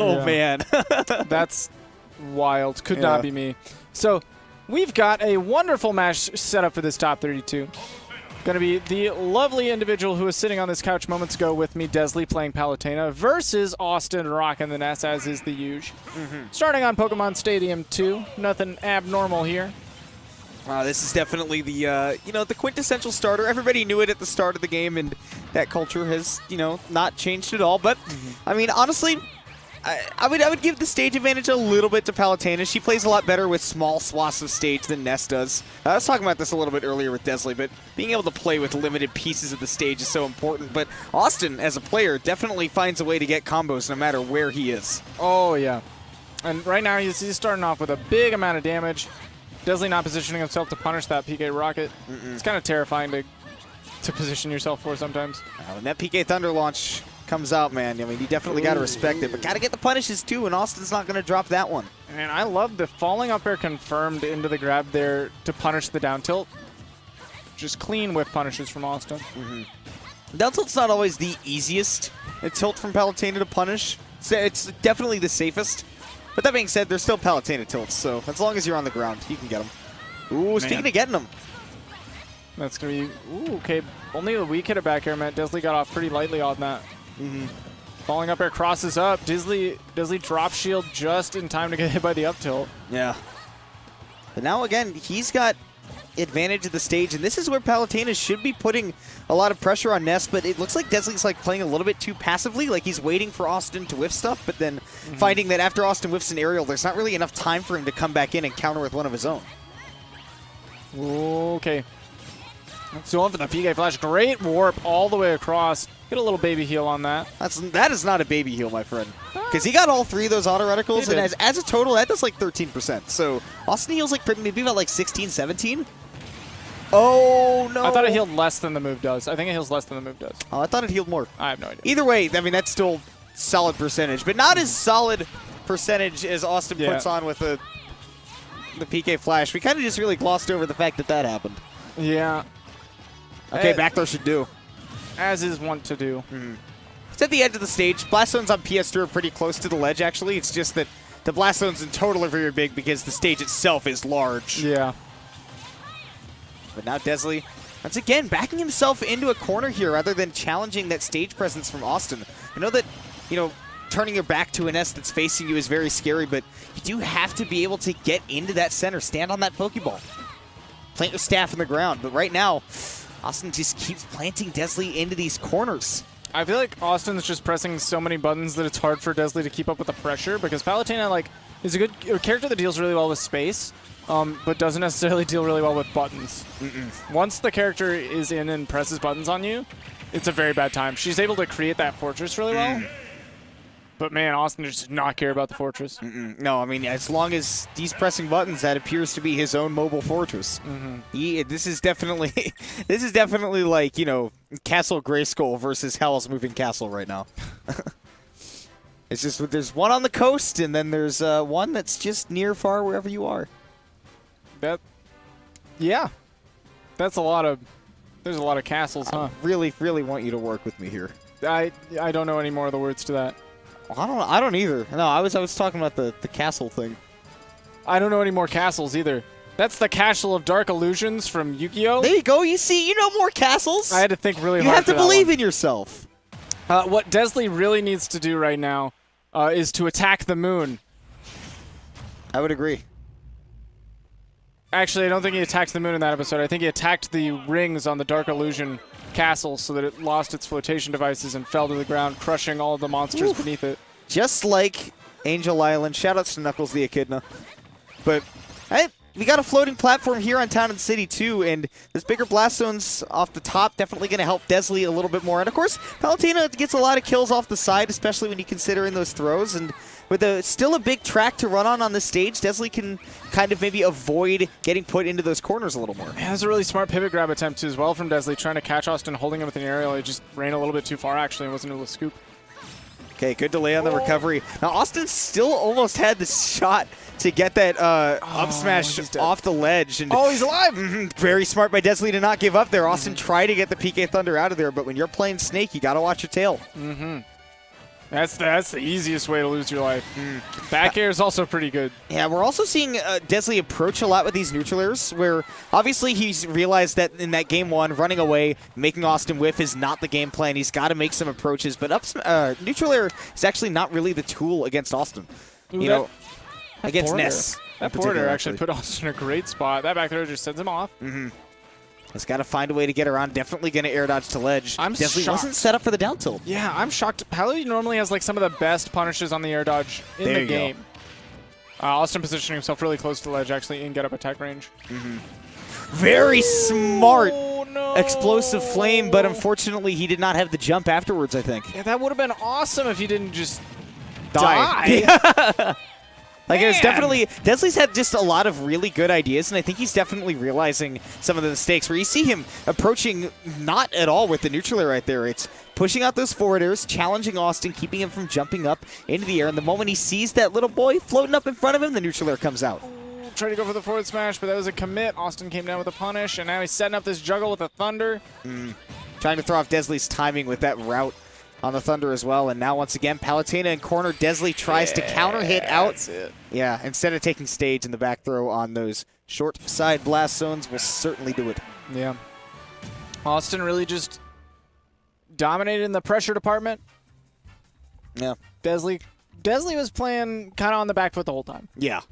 Oh, man. That's wild. Could not be me. So we've got a wonderful match set up for this top 32. Going to be the lovely individual who was sitting on this couch moments ago with me, Dezly, playing Palutena, versus Awestin rocking the Ness, as is the usual. Starting on Pokemon Stadium 2. Nothing abnormal here. This is definitely the, the quintessential starter. Everybody knew it at the start of the game, and that culture has, not changed at all. But, I mean, honestly, I would give the stage advantage a little bit to Palutena. She plays a lot better with small swaths of stage than Ness does. I was talking about this a little bit earlier with Dezly, but being able to play with limited pieces of the stage is so important. But Awestin, as a player, definitely finds a way to get combos no matter where he is. Oh, yeah. And right now he's starting off with a big amount of damage. Dezly not positioning himself to punish that PK Rocket. It's kind of terrifying to position yourself for sometimes. When that PK Thunder launch comes out, man, I mean, you definitely got to respect it, but got to get the punishes too, and Austin's not going to drop that one. And I love the falling up air confirmed into the grab there to punish the down tilt. Just clean whiff punishes from Awestin. Down tilt's not always the easiest tilt from Palutena to punish. It's definitely the safest. But that being said, there's still Palutena tilts, so as long as you're on the ground, you can get them. Ooh, speaking of getting them. That's going to be, okay, only a weak hit of back air meant Dezly got off pretty lightly on that. Falling up air crosses up. Dezly drop shield just in time to get hit by the up tilt. Yeah. But now, again, he's got advantage of the stage, and this is where Palutena should be putting a lot of pressure on Ness, but it looks like Dezly's playing a little bit too passively, like he's waiting for Awestin to whiff stuff, but then finding that after Awestin whiffs an aerial, there's not really enough time for him to come back in and counter with one of his own. Okay. So going for the PK Flash. Great warp all the way across. Get a little baby heal on that. That is not a baby heal, my friend. Because he got all three of those auto reticles, and as a total, that does 13%. So Awestin heals maybe about 16, 17? Oh, no. I thought it healed less than the move does. I think it heals less than the move does. Oh, I thought it healed more. I have no idea. Either way, I mean, that's still solid percentage, but not as solid percentage as Awestin puts on with the PK Flash. We kind of just really glossed over the fact that happened. Yeah. Okay, back throw should do. As is wont to do. It's at the edge of the stage. Blast Zones on PS2 are pretty close to the ledge, actually. It's just that the Blast Zones in total are very big because the stage itself is large. Yeah. But now Dezly, once again, backing himself into a corner here rather than challenging that stage presence from Awestin. I know that, turning your back to an S that's facing you is very scary, but you do have to be able to get into that center, stand on that Pokeball. Plant your staff in the ground, but right now, Awestin just keeps planting Dezly into these corners. I feel like Austin's just pressing so many buttons that it's hard for Dezly to keep up with the pressure, because Palutena is a character that deals really well with space, but doesn't necessarily deal really well with buttons. Once the character is in and presses buttons on you, it's a very bad time. She's able to create that fortress really well. But man, Awestin just does not care about the fortress. No, I mean, as long as he's pressing buttons, that appears to be his own mobile fortress. This is definitely like, Castle Grayskull versus Howl's Moving Castle right now. It's just, there's one on the coast, and then there's one that's just near far wherever you are. Yeah. There's a lot of castles, huh? I really, really want you to work with me here. I don't know any more of the words to that. I don't either. No, I was talking about the castle thing. I don't know any more castles either. That's the Castle of Dark Illusions from Yu-Gi-Oh! There you go. You see, you know more castles. I had to think really hard. You have to believe in yourself. What Dezly really needs to do right now is to attack the moon. I would agree. Actually, I don't think he attacked the moon in that episode. I think he attacked the rings on the Dark Illusion castle so that it lost its flotation devices and fell to the ground, crushing all of the monsters beneath it. Just like Angel Island. Shoutouts to Knuckles the Echidna. But we got a floating platform here on Town and City too, and this bigger Blast Zones off the top definitely going to help Dezly a little bit more. And of course, Palutena gets a lot of kills off the side, especially when you consider in those throws. And with still a big track to run on this stage, Dezly can kind of maybe avoid getting put into those corners a little more. Yeah, that's a really smart pivot grab attempt too as well from Dezly, trying to catch Awestin, holding him with an aerial. He just ran a little bit too far actually and wasn't able to scoop. Okay, good delay on the recovery. Now, Awestin still almost had the shot to get that up smash off the ledge. And he's alive! Very smart by Dezly to not give up there. Awestin tried to get the PK Thunder out of there, but when you're playing Snake, you got to watch your tail. That's the easiest way to lose your life. Back air is also pretty good. Yeah, we're also seeing Dezly approach a lot with these neutral airs, where obviously he's realized that in that game 1, running away, making Awestin whiff is not the game plan. He's got to make some approaches, but neutral air is actually not really the tool against Awestin. Ooh, You know, against Ness. That forward actually put Awestin in a great spot. That back throw just sends him off. He's got to find a way to get around. Definitely going to air dodge to ledge. Dezly shocked. wasn't set up for the down tilt. Yeah, I'm shocked. Palu normally has like some of the best punishes on the air dodge in There the you game. Awestin positioning himself really close to ledge, actually, in get-up attack range. Very smart Oh, no. explosive flame, but unfortunately he did not have the jump afterwards, I think. Yeah, that would have been awesome if he didn't just Die. die. Like, it was Man. definitely, Dezly's had just a lot of really good ideas, and I think he's definitely realizing some of the mistakes, where you see him approaching not at all with the neutral air right there. It's pushing out those forward airs, challenging Awestin, keeping him from jumping up into the air, and the moment he sees that little boy floating up in front of him, the neutral air comes out. Tried to go for the forward smash, but that was a commit. Awestin came down with a punish, and now he's setting up this juggle with a thunder. Trying to throw off Dezly's timing with that route on the thunder as well, and now once again, Palutena in corner. Dezly tries to counter hit out. That's it. Yeah, instead of taking stage in the back throw on those short side blast zones, will certainly do it. Yeah. Awestin really just dominated in the pressure department. Yeah. Dezly was playing kind of on the back foot the whole time. Yeah.